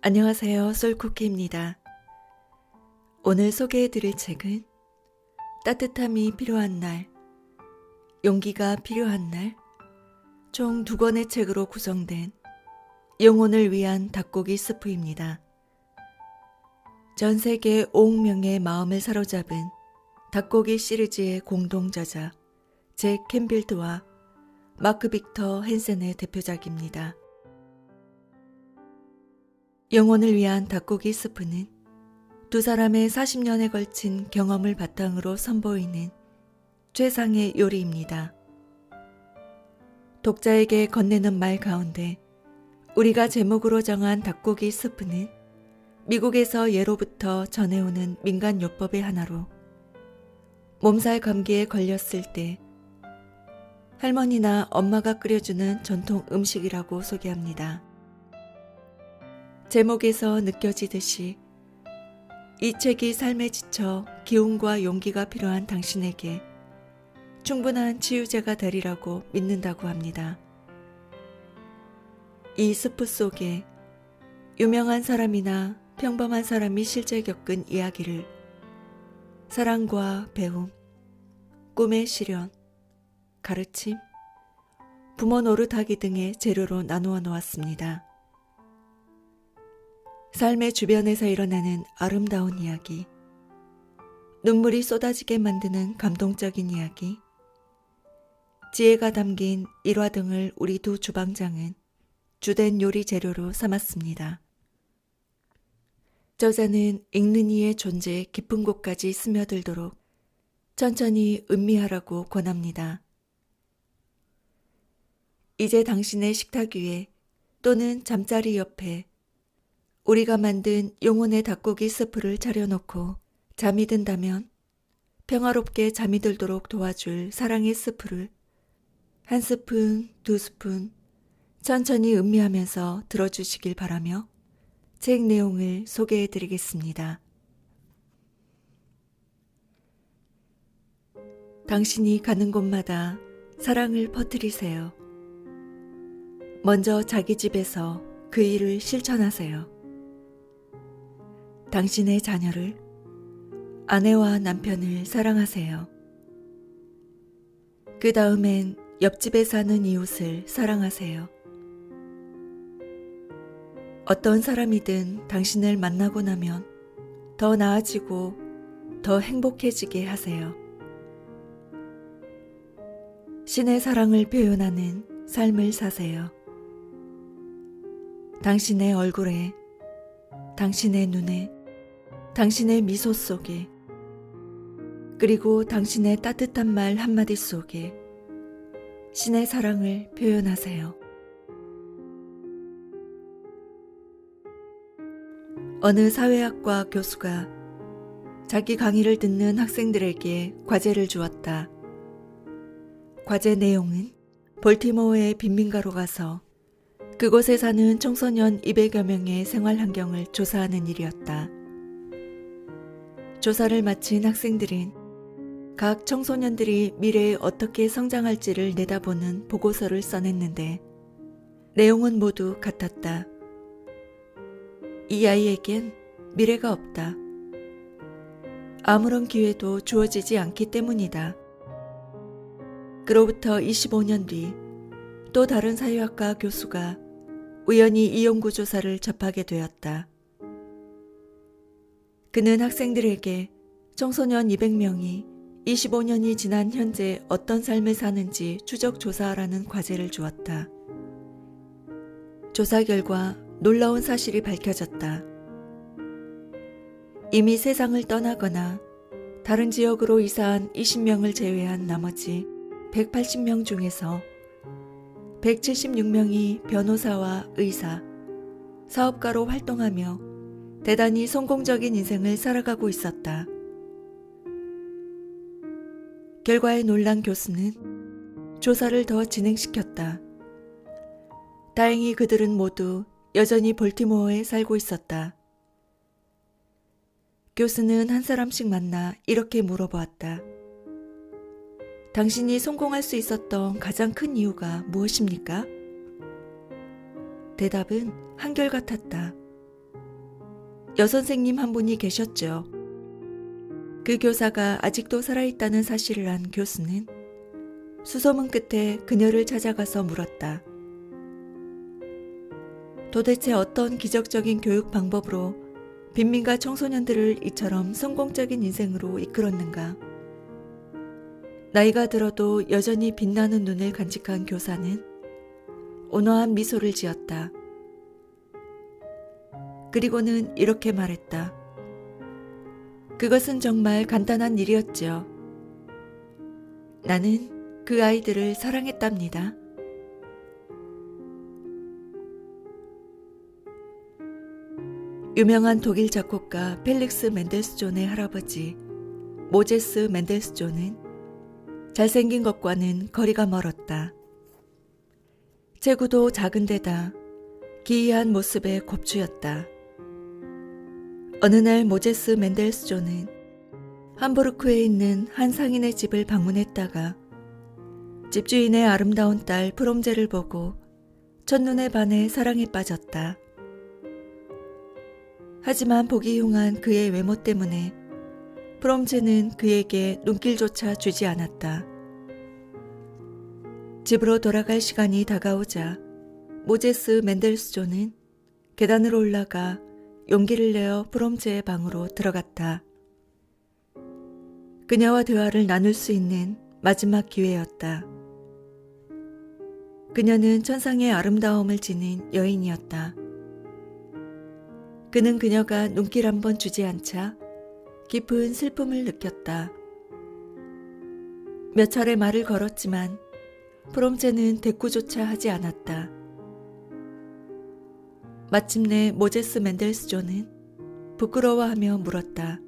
안녕하세요. 솔쿠키입니다. 오늘 소개해드릴 책은 따뜻함이 필요한 날, 용기가 필요한 날, 총 2권의 책으로 구성된 영혼을 위한 닭고기 스프입니다. 전 세계 5억 명의 마음을 사로잡은 닭고기 시리즈의 공동 저자 잭 캔필드와 마크 빅터 헨센의 대표작입니다. 영혼을 위한 닭고기 스프는 두 사람의 40년에 걸친 경험을 바탕으로 선보이는 최상의 요리입니다. 독자에게 건네는 말 가운데 우리가 제목으로 정한 닭고기 스프는 미국에서 예로부터 전해오는 민간요법의 하나로 몸살 감기에 걸렸을 때 할머니나 엄마가 끓여주는 전통 음식이라고 소개합니다. 제목에서 느껴지듯이 이 책이 삶에 지쳐 기운과 용기가 필요한 당신에게 충분한 치유제가 되리라고 믿는다고 합니다. 이 스프 속에 유명한 사람이나 평범한 사람이 실제 겪은 이야기를 사랑과 배움, 꿈의 실현, 가르침, 부모 노릇하기 등의 재료로 나누어 놓았습니다. 삶의 주변에서 일어나는 아름다운 이야기, 눈물이 쏟아지게 만드는 감동적인 이야기, 지혜가 담긴 일화 등을 우리 두 주방장은 주된 요리 재료로 삼았습니다. 저자는 읽는 이의 존재에 깊은 곳까지 스며들도록 천천히 음미하라고 권합니다. 이제 당신의 식탁 위에 또는 잠자리 옆에 우리가 만든 영혼의 닭고기 스프를 차려놓고 잠이 든다면 평화롭게 잠이 들도록 도와줄 사랑의 스프를 1스푼, 2스푼 천천히 음미하면서 들어주시길 바라며 책 내용을 소개해드리겠습니다. 당신이 가는 곳마다 사랑을 퍼뜨리세요. 먼저 자기 집에서 그 일을 실천하세요. 당신의 자녀를, 아내와 남편을 사랑하세요. 그 다음엔 옆집에 사는 이웃을 사랑하세요. 어떤 사람이든 당신을 만나고 나면 더 나아지고 더 행복해지게 하세요. 신의 사랑을 표현하는 삶을 사세요. 당신의 얼굴에, 당신의 눈에, 당신의 미소 속에, 그리고 당신의 따뜻한 말 한마디 속에 신의 사랑을 표현하세요. 어느 사회학과 교수가 자기 강의를 듣는 학생들에게 과제를 주었다. 과제 내용은 볼티모어의 빈민가로 가서 그곳에 사는 청소년 200여 명의 생활 환경을 조사하는 일이었다. 조사를 마친 학생들은 각 청소년들이 미래에 어떻게 성장할지를 내다보는 보고서를 써냈는데 내용은 모두 같았다. 이 아이에겐 미래가 없다. 아무런 기회도 주어지지 않기 때문이다. 그로부터 25년 뒤 또 다른 사회학과 교수가 우연히 이 연구조사를 접하게 되었다. 그는 학생들에게 청소년 200명이 25년이 지난 현재 어떤 삶을 사는지 추적 조사하라는 과제를 주었다. 조사 결과 놀라운 사실이 밝혀졌다. 이미 세상을 떠나거나 다른 지역으로 이사한 20명을 제외한 나머지 180명 중에서 176명이 변호사와 의사, 사업가로 활동하며 대단히 성공적인 인생을 살아가고 있었다. 결과에 놀란 교수는 조사를 더 진행시켰다. 다행히 그들은 모두 여전히 볼티모어에 살고 있었다. 교수는 한 사람씩 만나 이렇게 물어보았다. 당신이 성공할 수 있었던 가장 큰 이유가 무엇입니까? 대답은 한결같았다. 여선생님 한 분이 계셨죠. 그 교사가 아직도 살아있다는 사실을 안 교수는 수소문 끝에 그녀를 찾아가서 물었다. 도대체 어떤 기적적인 교육 방법으로 빈민가 청소년들을 이처럼 성공적인 인생으로 이끌었는가? 나이가 들어도 여전히 빛나는 눈을 간직한 교사는 온화한 미소를 지었다. 그리고는 이렇게 말했다. 그것은 정말 간단한 일이었죠. 나는 그 아이들을 사랑했답니다. 유명한 독일 작곡가 펠릭스 멘델스존의 할아버지 모제스 멘델스존은 잘생긴 것과는 거리가 멀었다. 체구도 작은 데다 기이한 모습의 곱추였다. 어느 날 모제스 멘델스존은 함부르크에 있는 한 상인의 집을 방문했다가 집주인의 아름다운 딸 프롬제를 보고 첫눈에 반해 사랑에 빠졌다. 하지만 보기 흉한 그의 외모 때문에 프롬제는 그에게 눈길조차 주지 않았다. 집으로 돌아갈 시간이 다가오자 모제스 멘델스존은 계단을 올라가 용기를 내어 프롬제의 방으로 들어갔다. 그녀와 대화를 나눌 수 있는 마지막 기회였다. 그녀는 천상의 아름다움을 지닌 여인이었다. 그는 그녀가 눈길 한 번 주지 않자 깊은 슬픔을 느꼈다. 몇 차례 말을 걸었지만 프롬제는 대꾸조차 하지 않았다. 마침내 모제스 멘델스존은 부끄러워하며 물었다.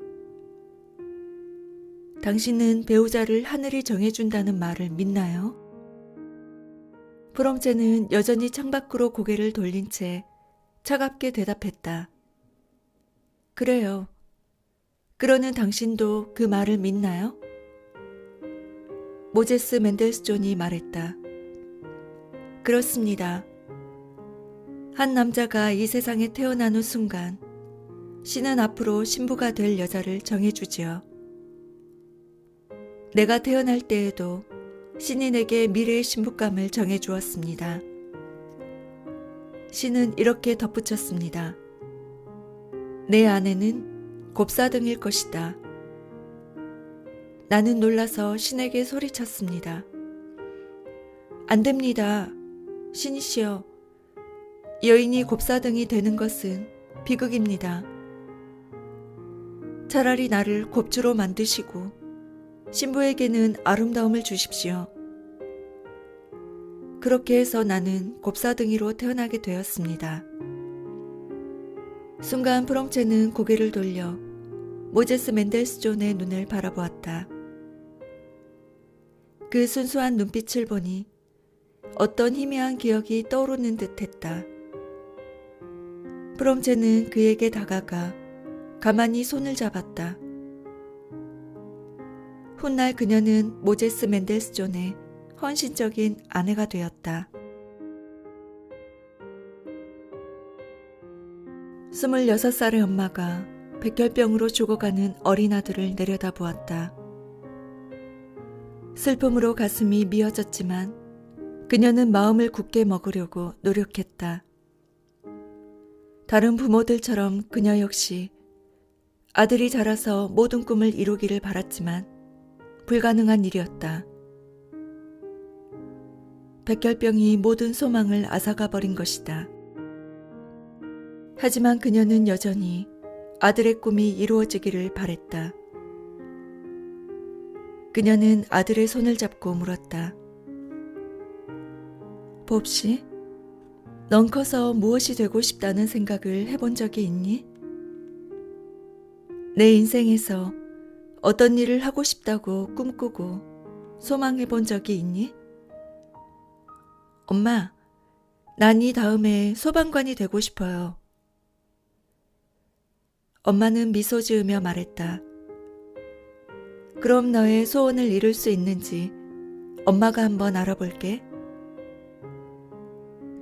당신은 배우자를 하늘이 정해준다는 말을 믿나요? 프롬제는 여전히 창밖으로 고개를 돌린 채 차갑게 대답했다. 그래요. 그러는 당신도 그 말을 믿나요? 모제스 멘델스존이 말했다. 그렇습니다. 한 남자가 이 세상에 태어난 후 순간 신은 앞으로 신부가 될 여자를 정해주지요. 내가 태어날 때에도 신이 내게 미래의 신부감을 정해주었습니다. 신은 이렇게 덧붙였습니다. 내 아내는 곱사등일 것이다. 나는 놀라서 신에게 소리쳤습니다. 안 됩니다. 신이시여. 여인이 곱사등이 되는 것은 비극입니다. 차라리 나를 곱주로 만드시고 신부에게는 아름다움을 주십시오. 그렇게 해서 나는 곱사등이로 태어나게 되었습니다. 순간 프롬체는 고개를 돌려 모제스 멘델스존의 눈을 바라보았다. 그 순수한 눈빛을 보니 어떤 희미한 기억이 떠오르는 듯했다. 프롬체는 그에게 다가가 가만히 손을 잡았다. 훗날 그녀는 모제스 멘델스존의 헌신적인 아내가 되었다. 26살의 엄마가 백혈병으로 죽어가는 어린 아들을 내려다보았다. 슬픔으로 가슴이 미어졌지만 그녀는 마음을 굳게 먹으려고 노력했다. 다른 부모들처럼 그녀 역시 아들이 자라서 모든 꿈을 이루기를 바랐지만 불가능한 일이었다. 백혈병이 모든 소망을 앗아가 버린 것이다. 하지만 그녀는 여전히 아들의 꿈이 이루어지기를 바랬다. 그녀는 아들의 손을 잡고 물었다. 봅시, 넌 커서 무엇이 되고 싶다는 생각을 해본 적이 있니? 내 인생에서 어떤 일을 하고 싶다고 꿈꾸고 소망해 본 적이 있니? 엄마, 난 이 다음에 소방관이 되고 싶어요. 엄마는 미소 지으며 말했다. 그럼 너의 소원을 이룰 수 있는지 엄마가 한번 알아볼게.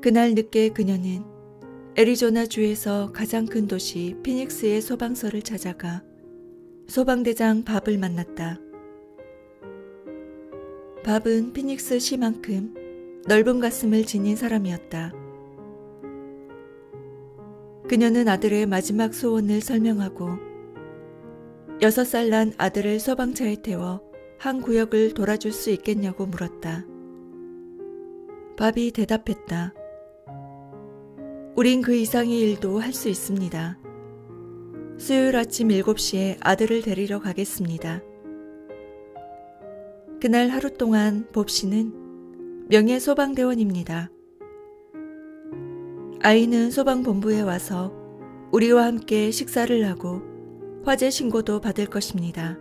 그날 늦게 그녀는 애리조나주에서 가장 큰 도시 피닉스의 소방서를 찾아가 소방대장 밥을 만났다. 밥은 피닉스 시만큼 넓은 가슴을 지닌 사람이었다. 그녀는 아들의 마지막 소원을 설명하고 6살 난 아들을 소방차에 태워 한 구역을 돌아줄 수 있겠냐고 물었다. 밥이 대답했다. 우린 그 이상의 일도 할 수 있습니다. 수요일 아침 7시에 아들을 데리러 가겠습니다. 그날 하루 동안 봅 씨는 명예 소방대원입니다. 아이는 소방본부에 와서 우리와 함께 식사를 하고 화재 신고도 받을 것입니다.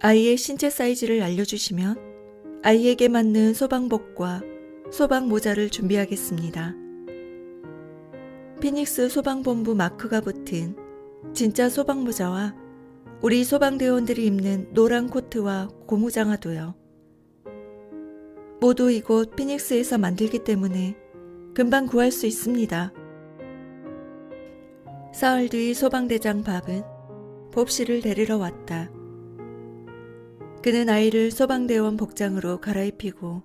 아이의 신체 사이즈를 알려주시면 아이에게 맞는 소방복과 소방 모자를 준비하겠습니다. 피닉스 소방본부 마크가 붙은 진짜 소방 모자와 우리 소방대원들이 입는 노란 코트와 고무장화도요. 모두 이곳 피닉스에서 만들기 때문에 금방 구할 수 있습니다. 사흘 뒤 소방대장 밥은 봅 씨를 데리러 왔다. 그는 아이를 소방대원 복장으로 갈아입히고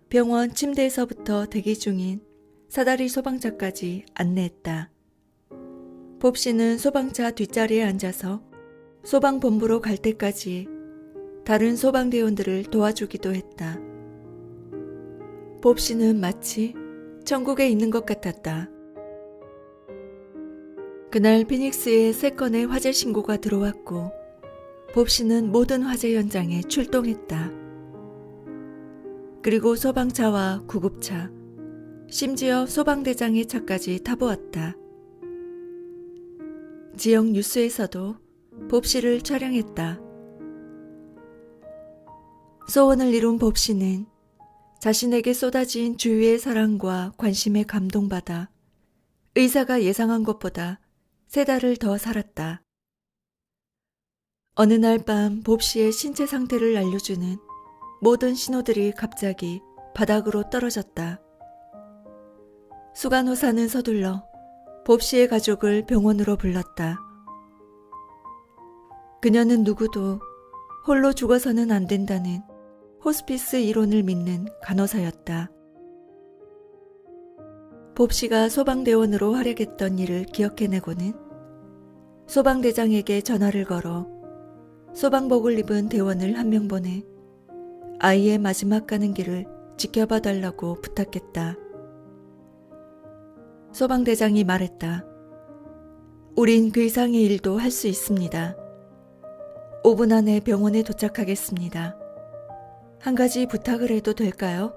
병원 침대에서부터 대기 중인 사다리 소방차까지 안내했다. 봅 씨는 소방차 뒷자리에 앉아서 소방본부로 갈 때까지 다른 소방대원들을 도와주기도 했다. 봅 씨는 마치 천국에 있는 것 같았다. 그날 피닉스에 3건의 화재 신고가 들어왔고 봅 씨는 모든 화재 현장에 출동했다. 그리고 소방차와 구급차, 심지어 소방대장의 차까지 타보았다. 지역 뉴스에서도 봅 씨를 촬영했다. 소원을 이룬 봅 씨는 자신에게 쏟아진 주위의 사랑과 관심에 감동받아 의사가 예상한 것보다 3달을 더 살았다. 어느 날 밤 봅 씨의 신체 상태를 알려주는 모든 신호들이 갑자기 바닥으로 떨어졌다. 수간호사는 서둘러 봅 씨의 가족을 병원으로 불렀다. 그녀는 누구도 홀로 죽어서는 안 된다는 호스피스 이론을 믿는 간호사였다. 봅 씨가 소방대원으로 활약했던 일을 기억해내고는 소방대장에게 전화를 걸어 소방복을 입은 대원을 한 명 보내 아이의 마지막 가는 길을 지켜봐 달라고 부탁했다. 소방대장이 말했다. 우린 그 이상의 일도 할 수 있습니다. 5분 안에 병원에 도착하겠습니다. 한 가지 부탁을 해도 될까요?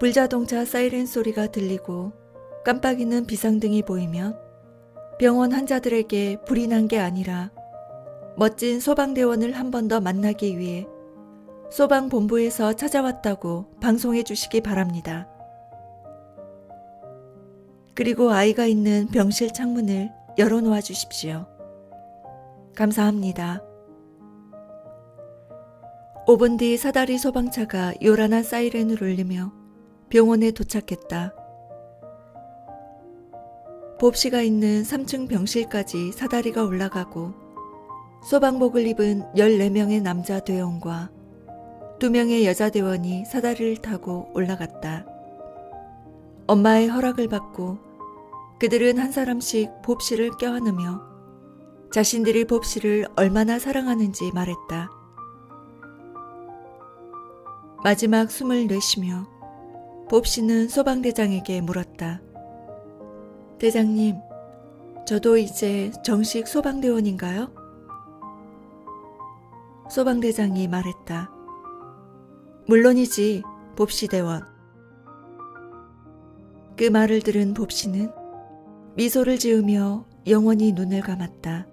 불자동차 사이렌 소리가 들리고 깜빡이는 비상등이 보이면 병원 환자들에게 불이 난 게 아니라 멋진 소방대원을 한 번 더 만나기 위해 소방본부에서 찾아왔다고 방송해 주시기 바랍니다. 그리고 아이가 있는 병실 창문을 열어놓아 주십시오. 감사합니다. 5분 뒤 사다리 소방차가 요란한 사이렌을 울리며 병원에 도착했다. 봅 씨가 있는 3층 병실까지 사다리가 올라가고 소방복을 입은 14명의 남자 대원과 2명의 여자 대원이 사다리를 타고 올라갔다. 엄마의 허락을 받고 그들은 한 사람씩 봅 씨를 껴안으며 자신들이 봅 씨를 얼마나 사랑하는지 말했다. 마지막 숨을 내쉬며 봅 씨는 소방대장에게 물었다. 대장님, 저도 이제 정식 소방대원인가요? 소방대장이 말했다. 물론이지, 봅 씨 대원. 그 말을 들은 봅 씨는 미소를 지으며 영원히 눈을 감았다.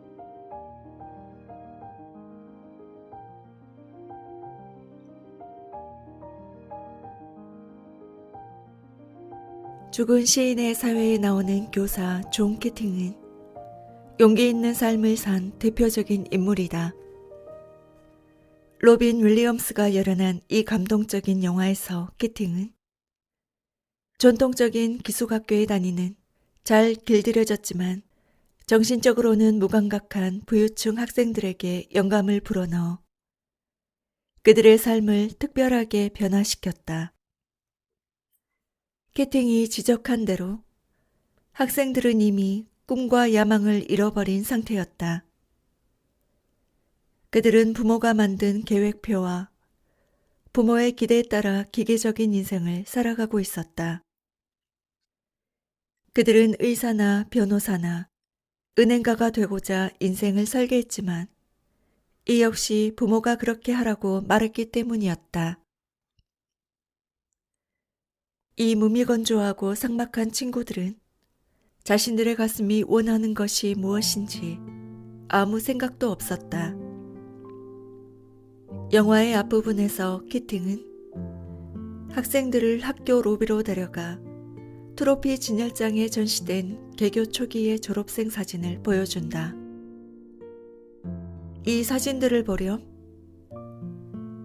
죽은 시인의 사회에 나오는 교사 존 키팅은 용기 있는 삶을 산 대표적인 인물이다. 로빈 윌리엄스가 열연한 이 감동적인 영화에서 키팅은 전통적인 기숙학교에 다니는 잘 길들여졌지만 정신적으로는 무감각한 부유층 학생들에게 영감을 불어넣어 그들의 삶을 특별하게 변화시켰다. 캐팅이 지적한 대로 학생들은 이미 꿈과 야망을 잃어버린 상태였다. 그들은 부모가 만든 계획표와 부모의 기대에 따라 기계적인 인생을 살아가고 있었다. 그들은 의사나 변호사나 은행가가 되고자 인생을 설계했지만 이 역시 부모가 그렇게 하라고 말했기 때문이었다. 이 무미건조하고 삭막한 친구들은 자신들의 가슴이 원하는 것이 무엇인지 아무 생각도 없었다. 영화의 앞부분에서 키팅은 학생들을 학교 로비로 데려가 트로피 진열장에 전시된 개교 초기의 졸업생 사진을 보여준다. 이 사진들을 보렴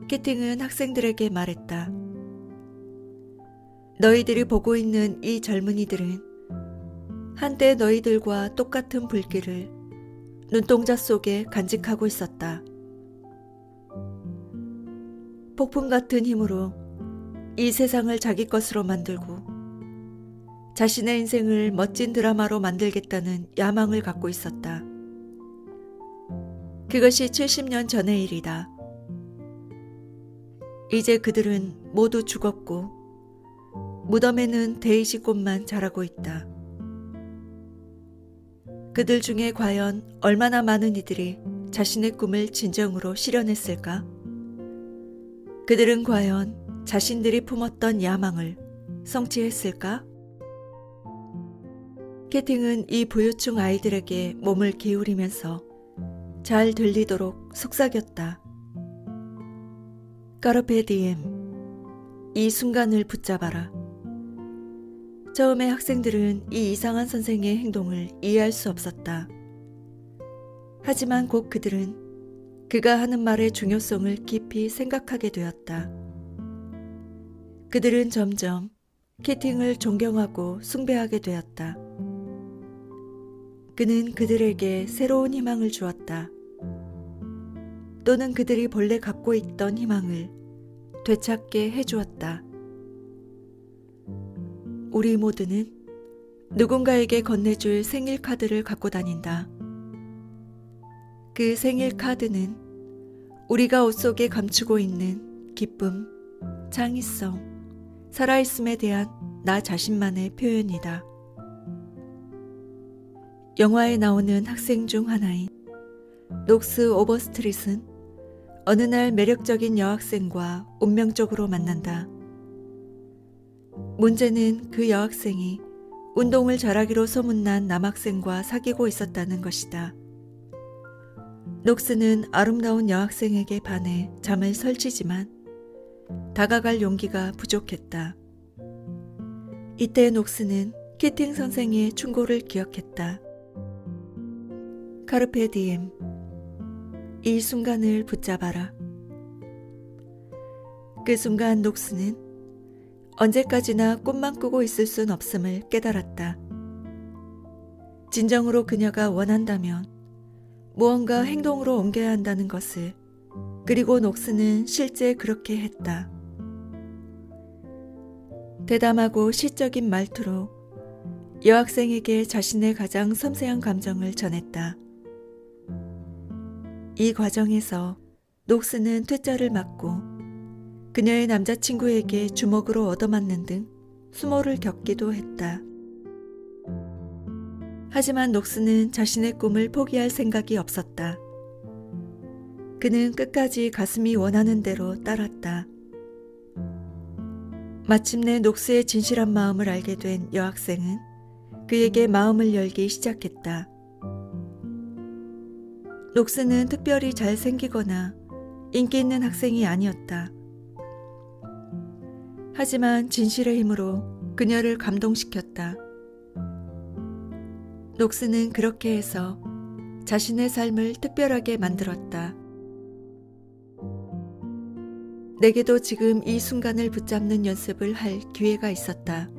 키팅은 학생들에게 말했다. 너희들이 보고 있는 이 젊은이들은 한때 너희들과 똑같은 불길을 눈동자 속에 간직하고 있었다. 폭풍 같은 힘으로 이 세상을 자기 것으로 만들고 자신의 인생을 멋진 드라마로 만들겠다는 야망을 갖고 있었다. 그것이 70년 전의 일이다. 이제 그들은 모두 죽었고 무덤에는 데이지 꽃만 자라고 있다. 그들 중에 과연 얼마나 많은 이들이 자신의 꿈을 진정으로 실현했을까? 그들은 과연 자신들이 품었던 야망을 성취했을까? 캐팅은 이 부유층 아이들에게 몸을 기울이면서 잘 들리도록 속삭였다. 까르페 디엠, 이 순간을 붙잡아라. 처음에 학생들은 이 이상한 선생의 행동을 이해할 수 없었다. 하지만 곧 그들은 그가 하는 말의 중요성을 깊이 생각하게 되었다. 그들은 점점 키팅을 존경하고 숭배하게 되었다. 그는 그들에게 새로운 희망을 주었다. 또는 그들이 본래 갖고 있던 희망을 되찾게 해주었다. 우리 모두는 누군가에게 건네줄 생일 카드를 갖고 다닌다. 그 생일 카드는 우리가 옷 속에 감추고 있는 기쁨, 창의성, 살아있음에 대한 나 자신만의 표현이다. 영화에 나오는 학생 중 하나인 녹스 오버스트릿은 어느 날 매력적인 여학생과 운명적으로 만난다. 문제는 그 여학생이 운동을 잘하기로 소문난 남학생과 사귀고 있었다는 것이다. 녹스는 아름다운 여학생에게 반해 잠을 설치지만 다가갈 용기가 부족했다. 이때 녹스는 키팅 선생의 충고를 기억했다. 카르페 디엠, 이 순간을 붙잡아라. 그 순간 녹스는 언제까지나 꿈만 꾸고 있을 순 없음을 깨달았다. 진정으로 그녀가 원한다면 무언가 행동으로 옮겨야 한다는 것을, 그리고 녹스는 실제 그렇게 했다. 대담하고 시적인 말투로 여학생에게 자신의 가장 섬세한 감정을 전했다. 이 과정에서 녹스는 퇴짜를 맞고 그녀의 남자친구에게 주먹으로 얻어맞는 등 수모를 겪기도 했다. 하지만 녹스는 자신의 꿈을 포기할 생각이 없었다. 그는 끝까지 가슴이 원하는 대로 따랐다. 마침내 녹스의 진실한 마음을 알게 된 여학생은 그에게 마음을 열기 시작했다. 녹스는 특별히 잘생기거나 인기 있는 학생이 아니었다. 하지만 진실의 힘으로 그녀를 감동시켰다. 녹스는 그렇게 해서 자신의 삶을 특별하게 만들었다. 내게도 지금 이 순간을 붙잡는 연습을 할 기회가 있었다.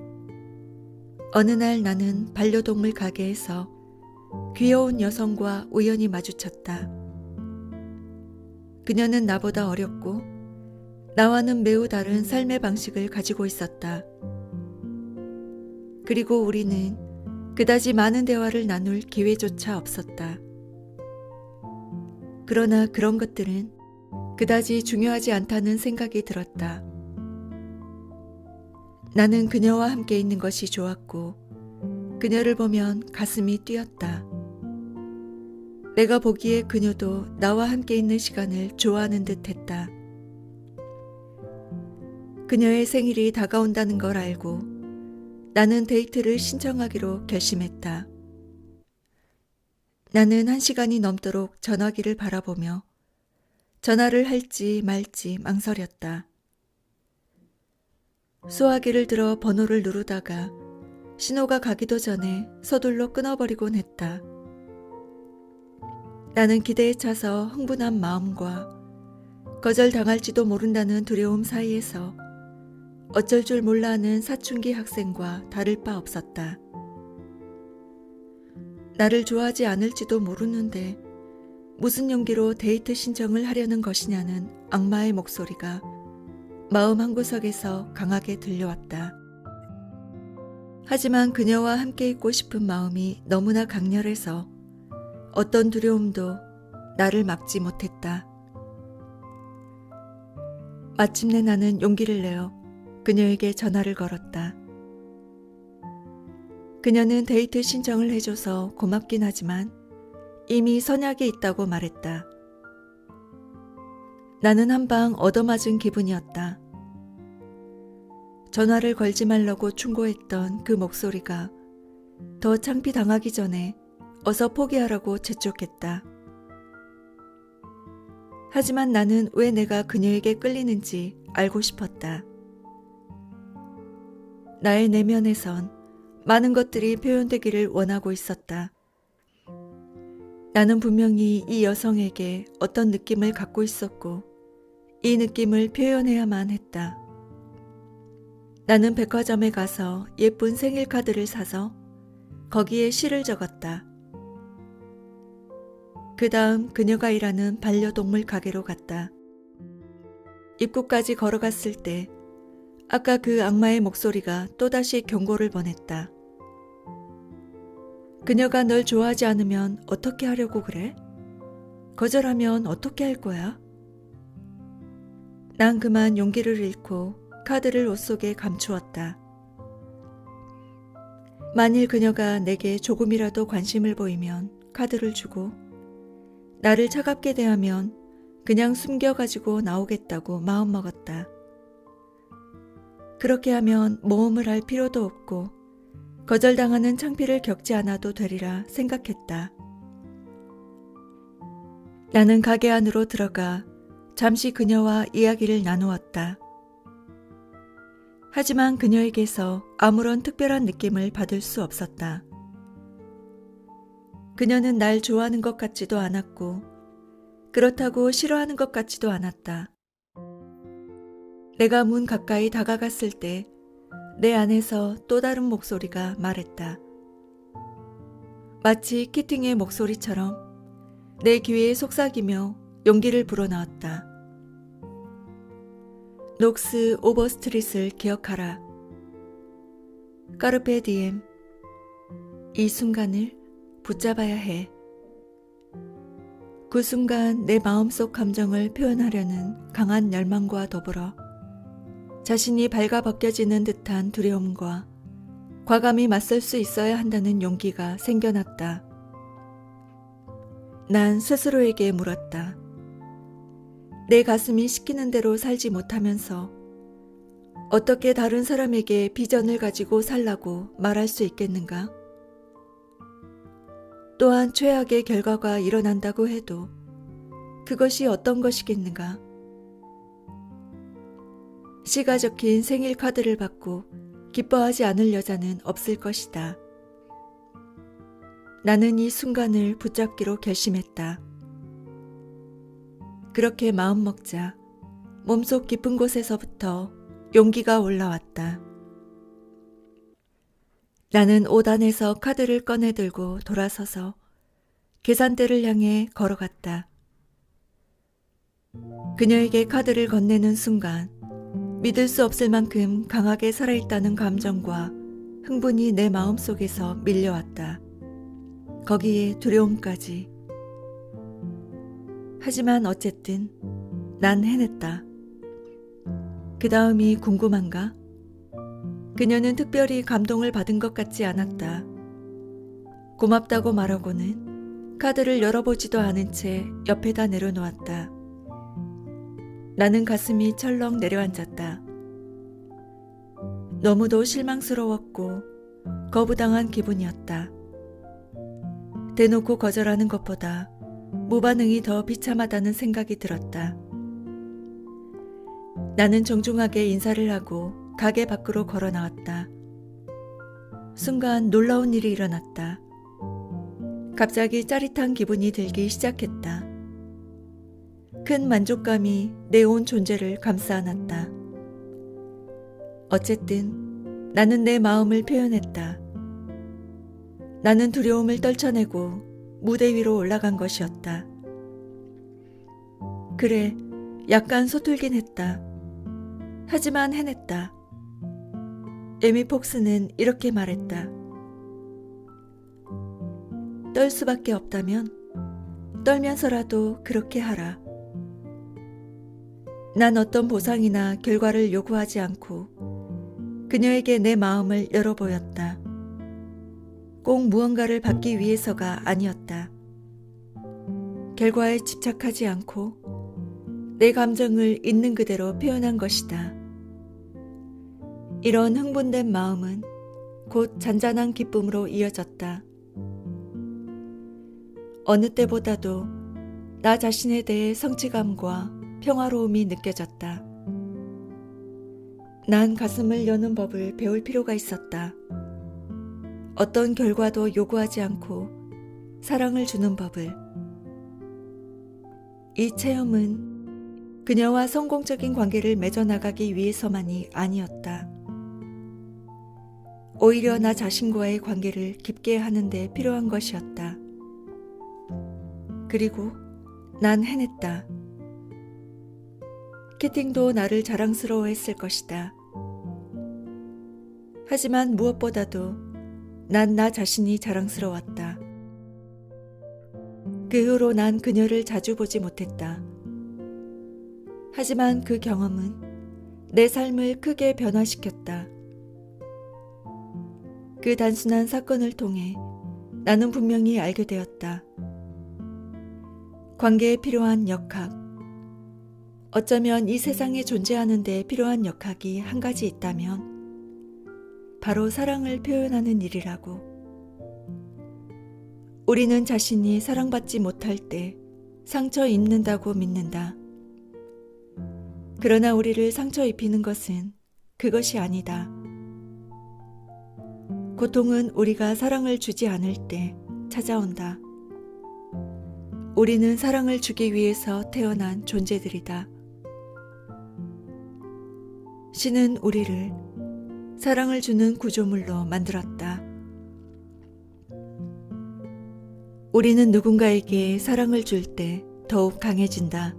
어느 날 나는 반려동물 가게에서 귀여운 여성과 우연히 마주쳤다. 그녀는 나보다 어렸고 나와는 매우 다른 삶의 방식을 가지고 있었다. 그리고 우리는 그다지 많은 대화를 나눌 기회조차 없었다. 그러나 그런 것들은 그다지 중요하지 않다는 생각이 들었다. 나는 그녀와 함께 있는 것이 좋았고 그녀를 보면 가슴이 뛰었다. 내가 보기에 그녀도 나와 함께 있는 시간을 좋아하는 듯 했다. 그녀의 생일이 다가온다는 걸 알고 나는 데이트를 신청하기로 결심했다. 나는 1시간이 넘도록 전화기를 바라보며 전화를 할지 말지 망설였다. 수화기를 들어 번호를 누르다가 신호가 가기도 전에 서둘러 끊어버리곤 했다. 나는 기대에 차서 흥분한 마음과 거절당할지도 모른다는 두려움 사이에서 어쩔 줄 몰라 하는 사춘기 학생과 다를 바 없었다. 나를 좋아하지 않을지도 모르는데 무슨 용기로 데이트 신청을 하려는 것이냐는 악마의 목소리가 마음 한구석에서 강하게 들려왔다. 하지만 그녀와 함께 있고 싶은 마음이 너무나 강렬해서 어떤 두려움도 나를 막지 못했다. 마침내 나는 용기를 내어 그녀에게 전화를 걸었다. 그녀는 데이트 신청을 해줘서 고맙긴 하지만 이미 선약에 있다고 말했다. 나는 한방 얻어맞은 기분이었다. 전화를 걸지 말라고 충고했던 그 목소리가 더 창피당하기 전에 어서 포기하라고 재촉했다. 하지만 나는 왜 내가 그녀에게 끌리는지 알고 싶었다. 나의 내면에선 많은 것들이 표현되기를 원하고 있었다. 나는 분명히 이 여성에게 어떤 느낌을 갖고 있었고 이 느낌을 표현해야만 했다. 나는 백화점에 가서 예쁜 생일 카드를 사서 거기에 시를 적었다. 그 다음 그녀가 일하는 반려동물 가게로 갔다. 입구까지 걸어갔을 때 아까 그 악마의 목소리가 또다시 경고를 보냈다. 그녀가 널 좋아하지 않으면 어떻게 하려고 그래? 거절하면 어떻게 할 거야? 난 그만 용기를 잃고 카드를 옷 속에 감추었다. 만일 그녀가 내게 조금이라도 관심을 보이면 카드를 주고 나를 차갑게 대하면 그냥 숨겨가지고 나오겠다고 마음먹었다. 그렇게 하면 모험을 할 필요도 없고 거절당하는 창피를 겪지 않아도 되리라 생각했다. 나는 가게 안으로 들어가 잠시 그녀와 이야기를 나누었다. 하지만 그녀에게서 아무런 특별한 느낌을 받을 수 없었다. 그녀는 날 좋아하는 것 같지도 않았고 그렇다고 싫어하는 것 같지도 않았다. 내가 문 가까이 다가갔을 때 내 안에서 또 다른 목소리가 말했다. 마치 키팅의 목소리처럼 내 귀에 속삭이며 용기를 불어넣었다. 녹스 오버스트릿을 기억하라. 까르페 디엠. 이 순간을 붙잡아야 해. 그 순간 내 마음속 감정을 표현하려는 강한 열망과 더불어 자신이 발가벗겨지는 듯한 두려움과 과감히 맞설 수 있어야 한다는 용기가 생겨났다. 난 스스로에게 물었다. 내 가슴이 시키는 대로 살지 못하면서 어떻게 다른 사람에게 비전을 가지고 살라고 말할 수 있겠는가? 또한 최악의 결과가 일어난다고 해도 그것이 어떤 것이겠는가? 시가 적힌 생일 카드를 받고 기뻐하지 않을 여자는 없을 것이다. 나는 이 순간을 붙잡기로 결심했다. 그렇게 마음먹자 몸속 깊은 곳에서부터 용기가 올라왔다. 나는 5단에서 카드를 꺼내 들고 돌아서서 계산대를 향해 걸어갔다. 그녀에게 카드를 건네는 순간 믿을 수 없을 만큼 강하게 살아있다는 감정과 흥분이 내 마음속에서 밀려왔다. 거기에 두려움까지. 하지만 어쨌든 난 해냈다. 그 다음이 궁금한가? 그녀는 특별히 감동을 받은 것 같지 않았다. 고맙다고 말하고는 카드를 열어보지도 않은 채 옆에다 내려놓았다. 나는 가슴이 철렁 내려앉았다. 너무도 실망스러웠고 거부당한 기분이었다. 대놓고 거절하는 것보다 무반응이 더 비참하다는 생각이 들었다. 나는 정중하게 인사를 하고 가게 밖으로 걸어 나왔다. 순간 놀라운 일이 일어났다. 갑자기 짜릿한 기분이 들기 시작했다. 큰 만족감이 내 온 존재를 감싸 안았다. 어쨌든 나는 내 마음을 표현했다. 나는 두려움을 떨쳐내고 무대 위로 올라간 것이었다. 그래, 약간 서툴긴 했다. 하지만 해냈다. 에미 폭스는 이렇게 말했다. 떨 수밖에 없다면 떨면서라도 그렇게 하라. 난 어떤 보상이나 결과를 요구하지 않고 그녀에게 내 마음을 열어보였다. 꼭 무언가를 받기 위해서가 아니었다. 결과에 집착하지 않고 내 감정을 있는 그대로 표현한 것이다. 이런 흥분된 마음은 곧 잔잔한 기쁨으로 이어졌다. 어느 때보다도 나 자신에 대해 성취감과 평화로움이 느껴졌다. 난 가슴을 여는 법을 배울 필요가 있었다. 어떤 결과도 요구하지 않고 사랑을 주는 법을. 이 체험은 그녀와 성공적인 관계를 맺어나가기 위해서만이 아니었다. 오히려 나 자신과의 관계를 깊게 하는 데 필요한 것이었다. 그리고 난 해냈다. 키팅도 나를 자랑스러워했을 것이다. 하지만 무엇보다도 난 나 자신이 자랑스러웠다. 그 후로 난 그녀를 자주 보지 못했다. 하지만 그 경험은 내 삶을 크게 변화시켰다. 그 단순한 사건을 통해 나는 분명히 알게 되었다. 관계에 필요한 역학. 어쩌면 이 세상에 존재하는 데 필요한 역학이 한 가지 있다면 바로 사랑을 표현하는 일이라고. 우리는 자신이 사랑받지 못할 때 상처 입는다고 믿는다. 그러나 우리를 상처 입히는 것은 그것이 아니다. 고통은 우리가 사랑을 주지 않을 때 찾아온다. 우리는 사랑을 주기 위해서 태어난 존재들이다. 신은 우리를 사랑을 주는 구조물로 만들었다. 우리는 누군가에게 사랑을 줄 때 더욱 강해진다.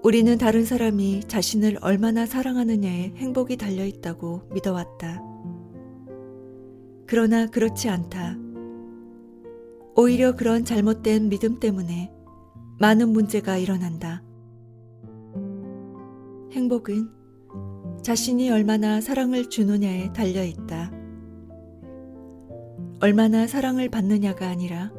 우리는 다른 사람이 자신을 얼마나 사랑하느냐에 행복이 달려있다고 믿어왔다. 그러나 그렇지 않다. 오히려 그런 잘못된 믿음 때문에 많은 문제가 일어난다. 행복은 자신이 얼마나 사랑을 주느냐에 달려있다. 얼마나 사랑을 받느냐가 아니라